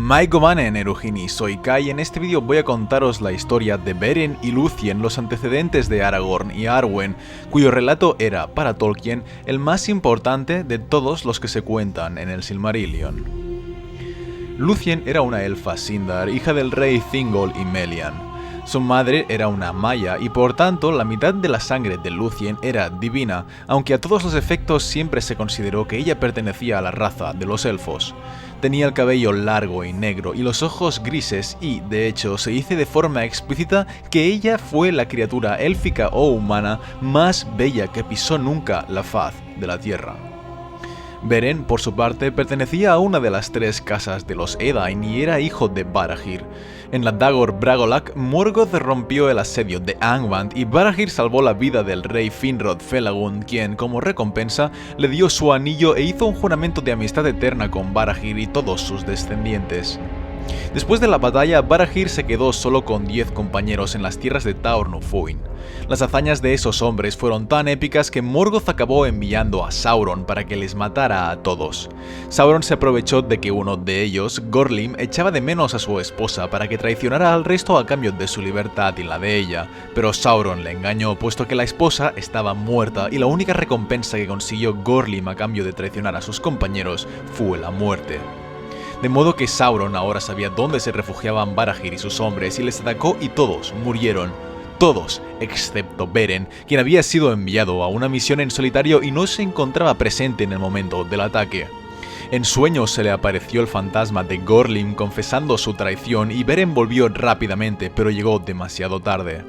Maikomanen Erugini, soy Kai y en este vídeo voy a contaros la historia de Beren y Lúthien, los antecedentes de Aragorn y Arwen, cuyo relato era, para Tolkien, el más importante de todos los que se cuentan en el Silmarillion. Lúthien era una elfa Sindar, hija del rey Thingol y Melian. Su madre era una Maya y por tanto la mitad de la sangre de Lúthien era divina, aunque a todos los efectos siempre se consideró que ella pertenecía a la raza de los elfos. Tenía el cabello largo y negro y los ojos grises y, de hecho, se dice de forma explícita que ella fue la criatura élfica o humana más bella que pisó nunca la faz de la tierra. Beren, por su parte, pertenecía a una de las tres casas de los Edain y era hijo de Barahir. En la Dagor Bragollach, Morgoth rompió el asedio de Angband y Barahir salvó la vida del rey Finrod Felagund, quien, como recompensa, le dio su anillo e hizo un juramento de amistad eterna con Barahir y todos sus descendientes. Después de la batalla, Barahir se quedó solo con 10 compañeros en las tierras de Taor Nufuin. Las hazañas de esos hombres fueron tan épicas que Morgoth acabó enviando a Sauron para que les matara a todos. Sauron se aprovechó de que uno de ellos, Gorlim, echaba de menos a su esposa para que traicionara al resto a cambio de su libertad y la de ella, pero Sauron le engañó puesto que la esposa estaba muerta y la única recompensa que consiguió Gorlim a cambio de traicionar a sus compañeros fue la muerte. De modo que Sauron ahora sabía dónde se refugiaban Barahir y sus hombres y les atacó y todos murieron. Todos, excepto Beren, quien había sido enviado a una misión en solitario y no se encontraba presente en el momento del ataque. En sueños se le apareció el fantasma de Gorlim confesando su traición y Beren volvió rápidamente, pero llegó demasiado tarde.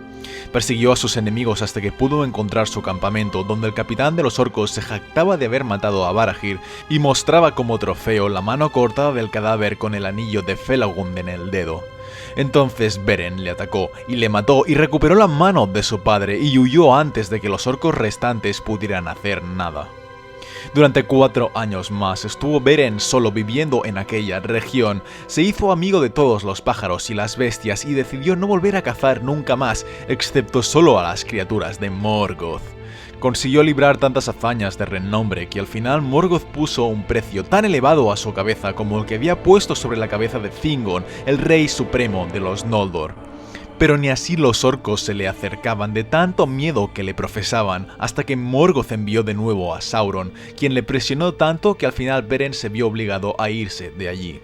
Persiguió a sus enemigos hasta que pudo encontrar su campamento, donde el capitán de los orcos se jactaba de haber matado a Barahir y mostraba como trofeo la mano cortada del cadáver con el anillo de Felagund en el dedo. Entonces Beren le atacó y le mató y recuperó la mano de su padre y huyó antes de que los orcos restantes pudieran hacer nada. Durante 4 años más estuvo Beren solo viviendo en aquella región, se hizo amigo de todos los pájaros y las bestias y decidió no volver a cazar nunca más, excepto solo a las criaturas de Morgoth. Consiguió librar tantas hazañas de renombre que al final Morgoth puso un precio tan elevado a su cabeza como el que había puesto sobre la cabeza de Thingol, el rey supremo de los Noldor. Pero ni así los orcos se le acercaban de tanto miedo que le profesaban, hasta que Morgoth envió de nuevo a Sauron, quien le presionó tanto que al final Beren se vio obligado a irse de allí.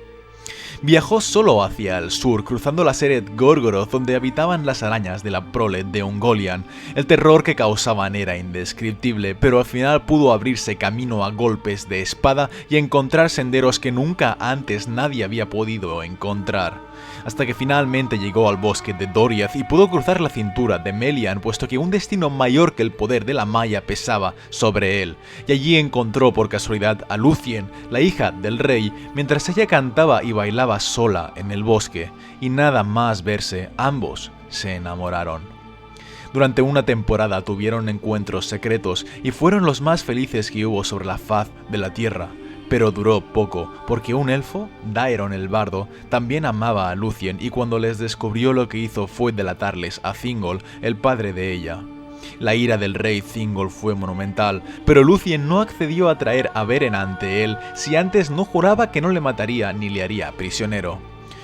Viajó solo hacia el sur, cruzando la Seret Gorgoroth, donde habitaban las arañas de la prole de Ungoliant. El terror que causaban era indescriptible, pero al final pudo abrirse camino a golpes de espada y encontrar senderos que nunca antes nadie había podido encontrar. Hasta que finalmente llegó al bosque de Doriath y pudo cruzar la cintura de Melian, puesto que un destino mayor que el poder de la Maya pesaba sobre él, y allí encontró por casualidad a Lúthien, la hija del rey, mientras ella cantaba y bailaba sola en el bosque, y nada más verse, ambos se enamoraron. Durante una temporada tuvieron encuentros secretos y fueron los más felices que hubo sobre la faz de la tierra. Pero duró poco, porque un elfo, Daeron el bardo, también amaba a Lúthien y cuando les descubrió lo que hizo fue delatarles a Thingol, el padre de ella. La ira del rey Thingol fue monumental, pero Lúthien no accedió a traer a Beren ante él si antes no juraba que no le mataría ni le haría prisionero.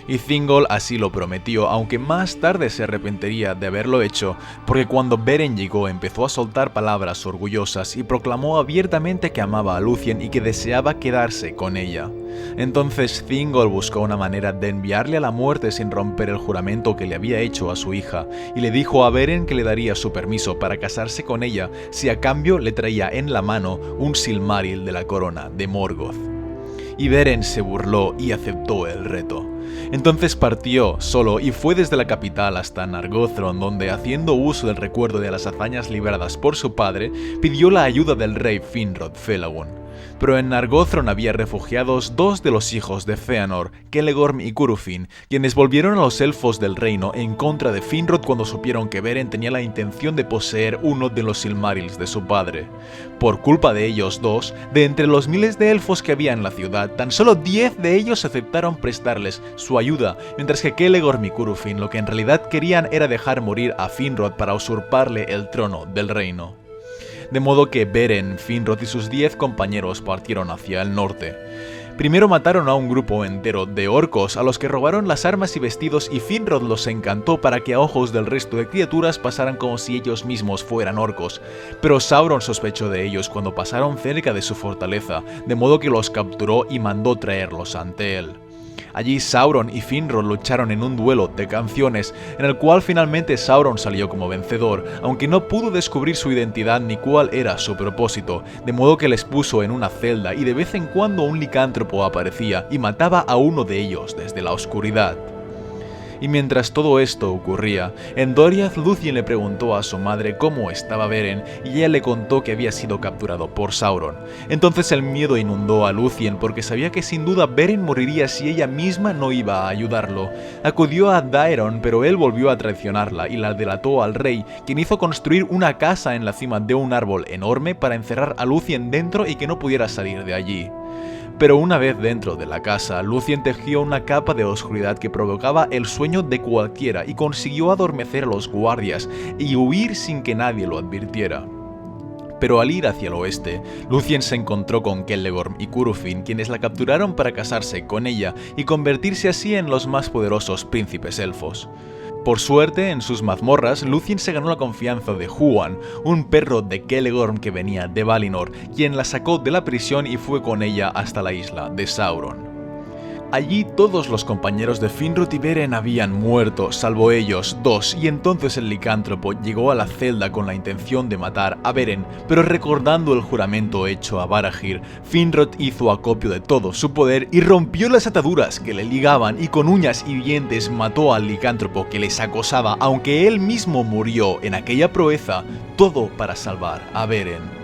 Y Thingol así lo prometió, aunque más tarde se arrepentiría de haberlo hecho, porque cuando Beren llegó empezó a soltar palabras orgullosas y proclamó abiertamente que amaba a Lúthien y que deseaba quedarse con ella. Entonces Thingol buscó una manera de enviarle a la muerte sin romper el juramento que le había hecho a su hija, y le dijo a Beren que le daría su permiso para casarse con ella si a cambio le traía en la mano un Silmaril de la corona de Morgoth. Y Beren se burló y aceptó el reto. Entonces partió solo y fue desde la capital hasta Nargothrond, donde, haciendo uso del recuerdo de las hazañas libradas por su padre, pidió la ayuda del rey Finrod Felagund. Pero en Nargothrond había refugiados 2 de los hijos de Fëanor, Celegorm y Curufin, quienes volvieron a los elfos del reino en contra de Finrod cuando supieron que Beren tenía la intención de poseer uno de los Silmarils de su padre. Por culpa de ellos dos, de entre los miles de elfos que había en la ciudad, tan solo 10 de ellos aceptaron prestarles su ayuda, mientras que Celegorm y Curufin lo que en realidad querían era dejar morir a Finrod para usurparle el trono del reino. De modo que Beren, Finrod y sus 10 compañeros partieron hacia el norte. Primero mataron a un grupo entero de orcos a los que robaron las armas y vestidos, y Finrod los encantó para que a ojos del resto de criaturas pasaran como si ellos mismos fueran orcos. Pero Sauron sospechó de ellos cuando pasaron cerca de su fortaleza, de modo que los capturó y mandó traerlos ante él. Allí Sauron y Finrod lucharon en un duelo de canciones, en el cual finalmente Sauron salió como vencedor, aunque no pudo descubrir su identidad ni cuál era su propósito, de modo que les puso en una celda y de vez en cuando un licántropo aparecía y mataba a uno de ellos desde la oscuridad. Y mientras todo esto ocurría, en Doriath Lúthien le preguntó a su madre cómo estaba Beren y ella le contó que había sido capturado por Sauron. Entonces el miedo inundó a Lúthien porque sabía que sin duda Beren moriría si ella misma no iba a ayudarlo. Acudió a Daeron, pero él volvió a traicionarla y la delató al rey, quien hizo construir una casa en la cima de un árbol enorme para encerrar a Lúthien dentro y que no pudiera salir de allí. Pero una vez dentro de la casa, Lúthien tejió una capa de oscuridad que provocaba el sueño de cualquiera y consiguió adormecer a los guardias y huir sin que nadie lo advirtiera. Pero al ir hacia el oeste, Lúthien se encontró con Celegorm y Curufin, quienes la capturaron para casarse con ella y convertirse así en los más poderosos príncipes elfos. Por suerte, en sus mazmorras, Lúthien se ganó la confianza de Huan, un perro de Celegorm que venía de Valinor, quien la sacó de la prisión y fue con ella hasta la isla de Sauron. Allí todos los compañeros de Finrod y Beren habían muerto, salvo ellos dos, y entonces el licántropo llegó a la celda con la intención de matar a Beren, pero recordando el juramento hecho a Barahir, Finrod hizo acopio de todo su poder y rompió las ataduras que le ligaban y con uñas y dientes mató al licántropo que les acosaba, aunque él mismo murió en aquella proeza, todo para salvar a Beren.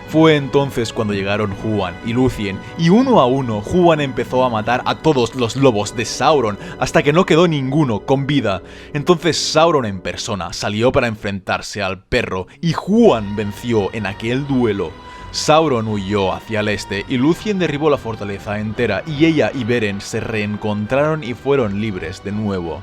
Fue entonces cuando llegaron Huan y Lúthien, y uno a uno Huan empezó a matar a todos los lobos de Sauron, hasta que no quedó ninguno con vida. Entonces Sauron en persona salió para enfrentarse al perro, y Huan venció en aquel duelo. Sauron huyó hacia el este, y Lúthien derribó la fortaleza entera, y ella y Beren se reencontraron y fueron libres de nuevo.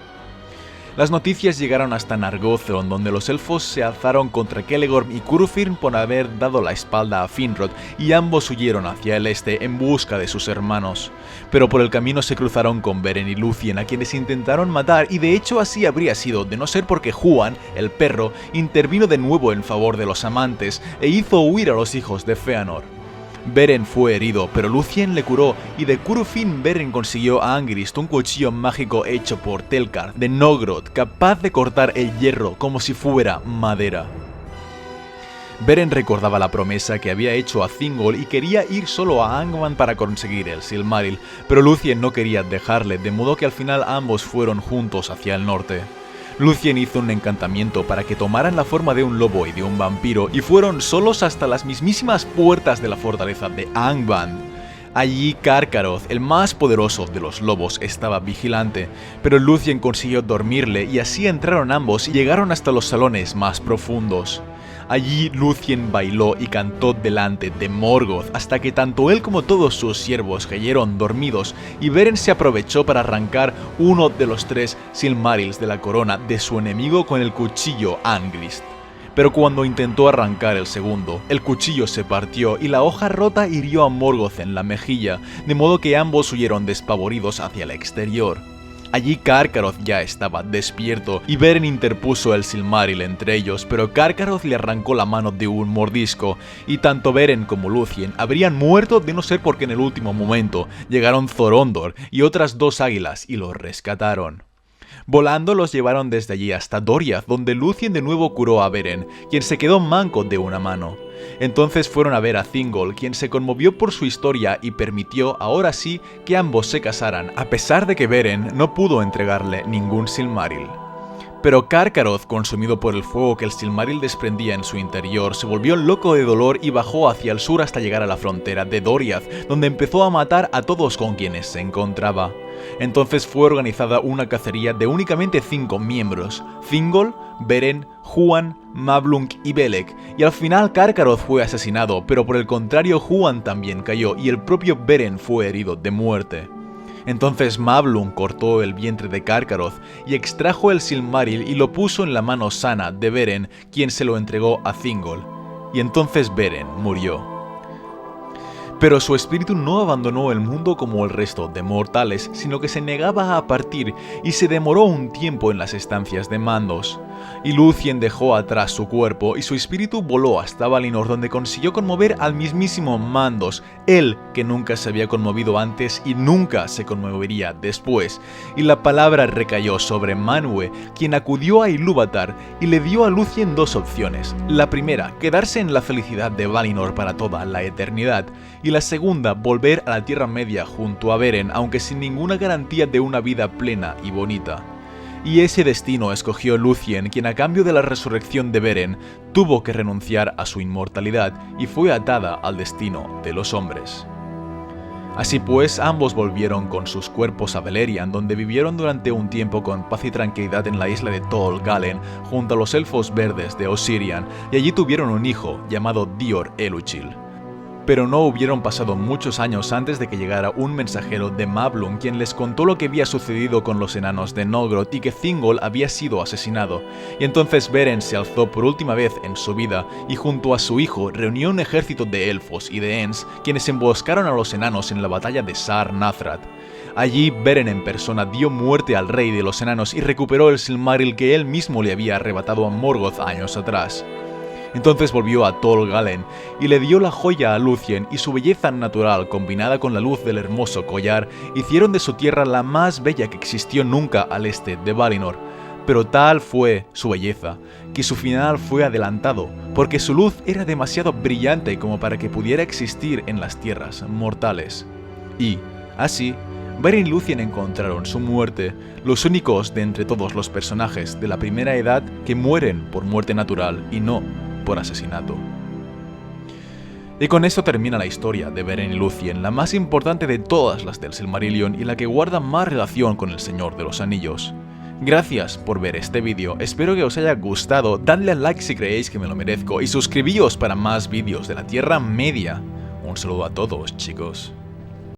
Las noticias llegaron hasta Nargothrond, donde los elfos se alzaron contra Celegorm y Curufin por haber dado la espalda a Finrod, y ambos huyeron hacia el este en busca de sus hermanos. Pero por el camino se cruzaron con Beren y Lúthien, a quienes intentaron matar, y de hecho así habría sido, de no ser porque Huan, el perro, intervino de nuevo en favor de los amantes e hizo huir a los hijos de Fëanor. Beren fue herido, pero Lúthien le curó, y de Curufin Beren consiguió a Angrist un cuchillo mágico hecho por Telkar de Nogrod, capaz de cortar el hierro como si fuera madera. Beren recordaba la promesa que había hecho a Thingol y quería ir solo a Angband para conseguir el Silmaril, pero Lúthien no quería dejarle, de modo que al final ambos fueron juntos hacia el norte. Lúthien hizo un encantamiento para que tomaran la forma de un lobo y de un vampiro y fueron solos hasta las mismísimas puertas de la fortaleza de Angband. Allí Carcharoth, el más poderoso de los lobos, estaba vigilante, pero Lúthien consiguió dormirle y así entraron ambos y llegaron hasta los salones más profundos. Allí Lúthien bailó y cantó delante de Morgoth hasta que tanto él como todos sus siervos cayeron dormidos, y Beren se aprovechó para arrancar uno de los 3 Silmarils de la corona de su enemigo con el cuchillo Angrist. Pero cuando intentó arrancar el segundo, el cuchillo se partió y la hoja rota hirió a Morgoth en la mejilla, de modo que ambos huyeron despavoridos hacia el exterior. Allí Carcharoth ya estaba despierto y Beren interpuso el Silmaril entre ellos, pero Carcharoth le arrancó la mano de un mordisco, y tanto Beren como Lúthien habrían muerto de no ser porque en el último momento llegaron Thorondor y otras 2 águilas y los rescataron. Volando los llevaron desde allí hasta Doriath, donde Lúthien de nuevo curó a Beren, quien se quedó manco de una mano. Entonces fueron a ver a Thingol, quien se conmovió por su historia y permitió, ahora sí, que ambos se casaran, a pesar de que Beren no pudo entregarle ningún Silmaril. Pero Carcharoth, consumido por el fuego que el Silmaril desprendía en su interior, se volvió loco de dolor y bajó hacia el sur hasta llegar a la frontera de Doriath, donde empezó a matar a todos con quienes se encontraba. Entonces fue organizada una cacería de únicamente 5 miembros: Thingol, Beren, Huan, Mablung y Belek, y al final Carcharoth fue asesinado, pero por el contrario Huan también cayó y el propio Beren fue herido de muerte. Entonces Mablung cortó el vientre de Carcharoth y extrajo el Silmaril y lo puso en la mano sana de Beren, quien se lo entregó a Thingol. Y entonces Beren murió. Pero su espíritu no abandonó el mundo como el resto de mortales, sino que se negaba a partir y se demoró un tiempo en las estancias de Mandos. Y Lúthien dejó atrás su cuerpo y su espíritu voló hasta Valinor, donde consiguió conmover al mismísimo Mandos, él que nunca se había conmovido antes y nunca se conmovería después. Y la palabra recayó sobre Manwë, quien acudió a Ilúvatar y le dio a Lúthien dos opciones. La primera, quedarse en la felicidad de Valinor para toda la eternidad, y la segunda, volver a la Tierra Media junto a Beren, aunque sin ninguna garantía de una vida plena y bonita. Y ese destino escogió Lúthien, quien a cambio de la resurrección de Beren, tuvo que renunciar a su inmortalidad y fue atada al destino de los hombres. Así pues, ambos volvieron con sus cuerpos a Beleriand, donde vivieron durante un tiempo con paz y tranquilidad en la isla de Tol Galen, junto a los elfos verdes de Osirian, y allí tuvieron un hijo llamado Dior Eluchil. Pero no hubieron pasado muchos años antes de que llegara un mensajero de Mablung, quien les contó lo que había sucedido con los enanos de Noldroth y que Thingol había sido asesinado. Y entonces Beren se alzó por última vez en su vida y junto a su hijo reunió un ejército de elfos y de Ents, quienes emboscaron a los enanos en la batalla de Sar-Nathrath. Allí Beren en persona dio muerte al rey de los enanos y recuperó el Silmaril que él mismo le había arrebatado a Morgoth años atrás. Entonces volvió a Tol Galen y le dio la joya a Lúthien, y su belleza natural combinada con la luz del hermoso collar hicieron de su tierra la más bella que existió nunca al este de Valinor. Pero tal fue su belleza, que su final fue adelantado, porque su luz era demasiado brillante como para que pudiera existir en las tierras mortales. Y, así, Beren y Lúthien encontraron su muerte, los únicos de entre todos los personajes de la primera edad que mueren por muerte natural y no por asesinato. Y con esto termina la historia de Beren y Lúthien, la más importante de todas las del Silmarillion y la que guarda más relación con el Señor de los Anillos. Gracias por ver este vídeo, espero que os haya gustado, dadle al like si creéis que me lo merezco y suscribíos para más vídeos de la Tierra Media. Un saludo a todos, chicos.